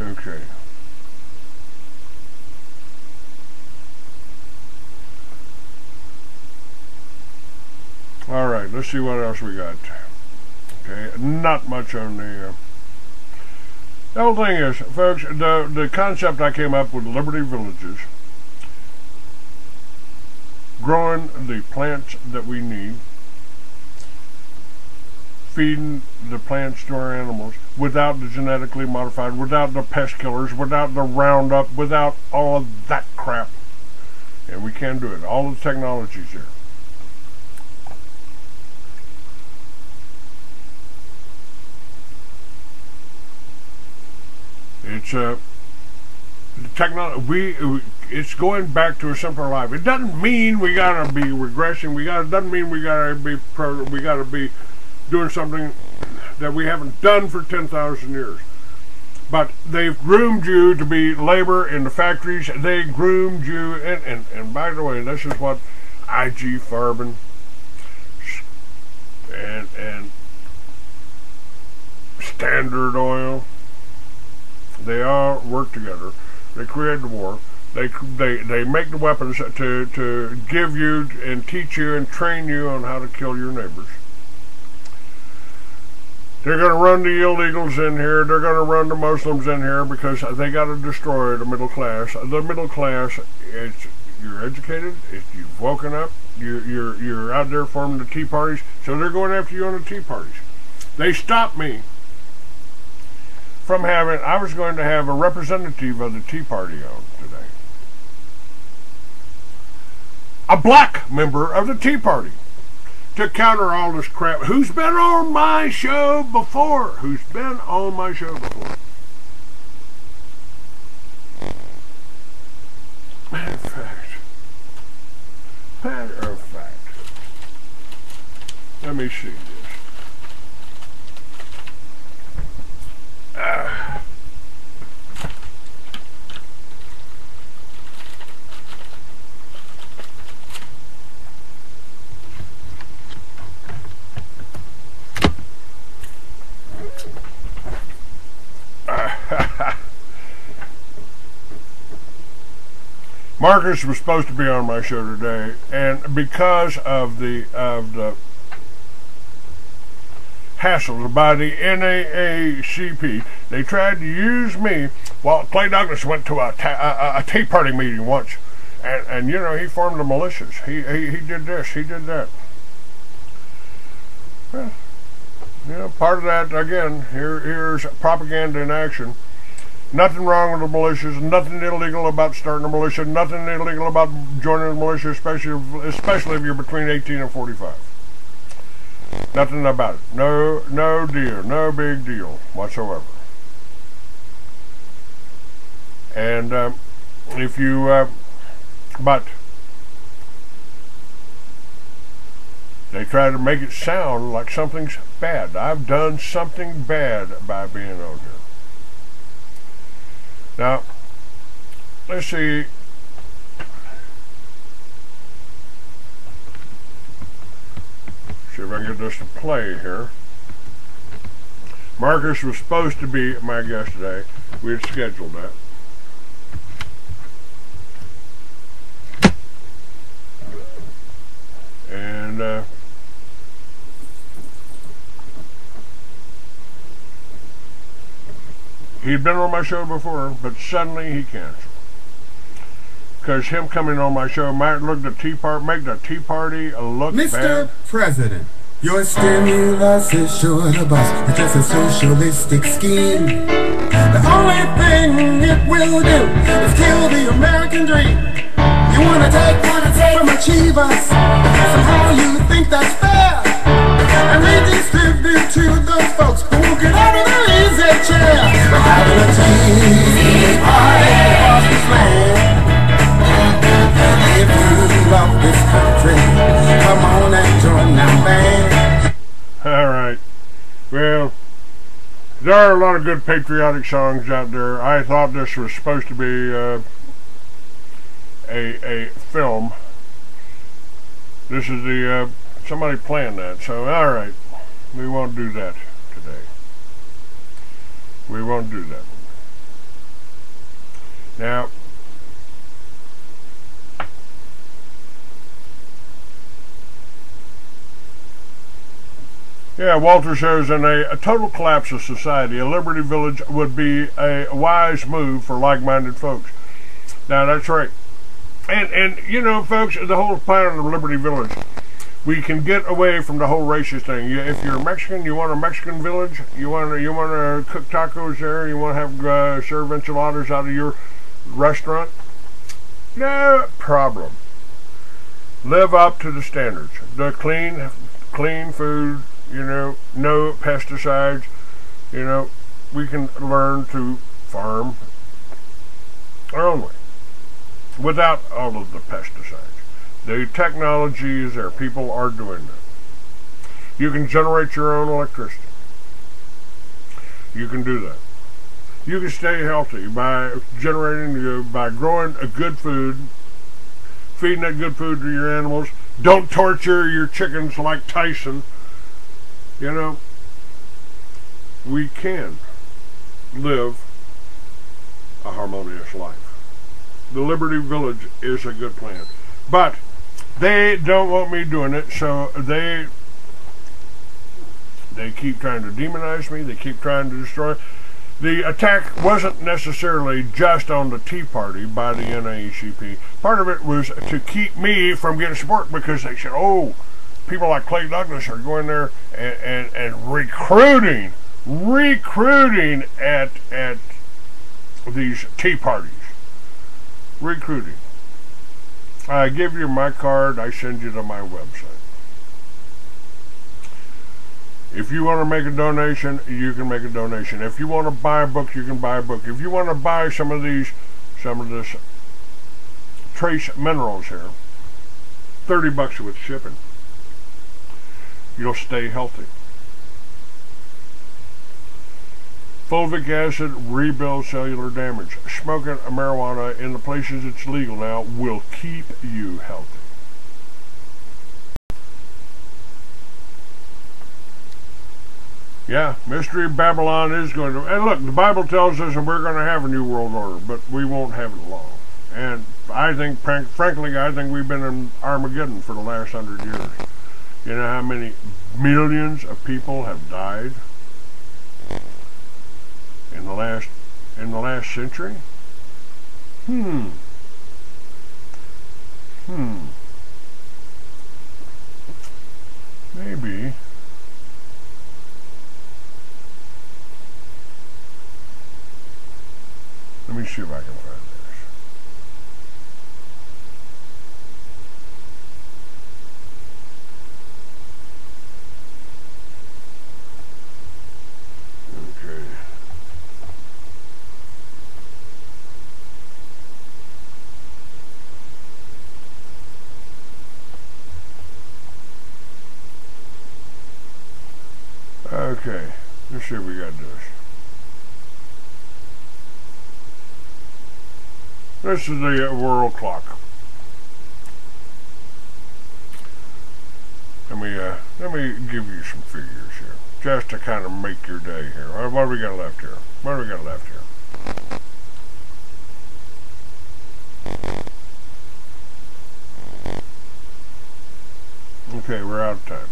Okay. Alright, let's see what else we got. Okay, not much on the whole thing is, folks, the concept I came up with, Liberty Villages, growing the plants that we need, feeding the plants to our animals without the genetically modified, without the pest killers, without the Roundup, without all of that crap. And we can do it. All the technology's there. It's it's going back to a simpler life. It doesn't mean we gotta be regressing. Doesn't mean we gotta be doing something that we haven't done for 10,000 years. But they've groomed you to be labor in the factories. They groomed you, and by the way, this is what IG Farben and Standard Oil. They all work together. They create the war. They make the weapons to give you and teach you and train you on how to kill your neighbors. They're going to run the illegals in here. They're going to run the Muslims in here because they got to destroy the middle class. The middle class, you're educated. You've woken up. You're out there forming the tea parties. So they're going after you on the tea parties. They stopped me from having, I was going to have a representative of the Tea Party on today. A black member of the Tea Party to counter all this crap. Who's been on my show before? Who's been on my show before? Matter of fact. Let me see this. Marcus was supposed to be on my show today, and because of the hassled by the NAACP, they tried to use me. Well, Clay Douglas went to a Tea Party meeting once, and you know, he formed the militias. He did this, he did that. Well, you know, part of that, again, here's propaganda in action. Nothing wrong with the militias, nothing illegal about starting a militia, nothing illegal about joining a militia, especially if you're between 18 and 45. Nothing about it. No deal. No big deal whatsoever. And if you, but they try to make it sound like something's bad. I've done something bad by being on here. Now, let's see. See if I can get this to play here. Marcus was supposed to be my guest today. We had scheduled that. And he'd been on my show before, but suddenly he canceled. Because him coming on my show might look the Tea Party, make the Tea Party look Mr. bad. President, your stimulus is sure to bust. It's just a socialistic scheme. The only thing it will do is kill the American dream. You wanna take from achievers, somehow you think that's fair, and redistribute to those folks who will get out of their easy chair. We're having a tea party across this land. If you love this country, come on and join our band. Alright. Well, there are a lot of good patriotic songs out there. I thought this was supposed to be a film. This is the somebody planned that. So, alright. We won't do that today. We won't do that. Now, yeah, Walter says, in a total collapse of society, a Liberty Village would be a wise move for like-minded folks. Now, that's right. And you know, folks, the whole plan of Liberty Village, we can get away from the whole racist thing. If you're Mexican, you want a Mexican village, you want to cook tacos there, you want to have serve enchiladas out of your restaurant, no problem. Live up to the standards. The clean food, you know, no pesticides. You know, we can learn to farm our own way without all of the pesticides. The technology is there. People are doing that. You can generate your own electricity. You can do that. You can stay healthy by by growing a good food, feeding that good food to your animals. Don't torture your chickens like Tyson. You know, we can live a harmonious life. The Liberty Village is a good plan. But they don't want me doing it, so they keep trying to demonize me. They keep trying to destroy. The attack wasn't necessarily just on the Tea Party by the NAACP. Part of it was to keep me from getting support, because they said, oh, people like Clay Douglas are going there and recruiting at these tea parties. Recruiting. I give you my card, I send you to my website. If you want to make a donation, you can make a donation. If you want to buy a book, you can buy a book. If you want to buy some of this trace minerals here, $30 with shipping. You'll stay healthy. Fulvic acid rebuilds cellular damage. Smoking marijuana in the places it's legal now will keep you healthy. Yeah, Mystery Babylon is going to... And look, the Bible tells us that we're going to have a new world order, but we won't have it long. And I think, frankly, I think we've been in Armageddon for the last 100 years. You know how many millions of people have died in the last century? Maybe. Let me see if I can find this. Okay. Okay, let's see if we got this. This is the world clock. Let me give you some figures here, just to kind of make your day here. What do we got left here? What do we got left here? Okay, we're out of time.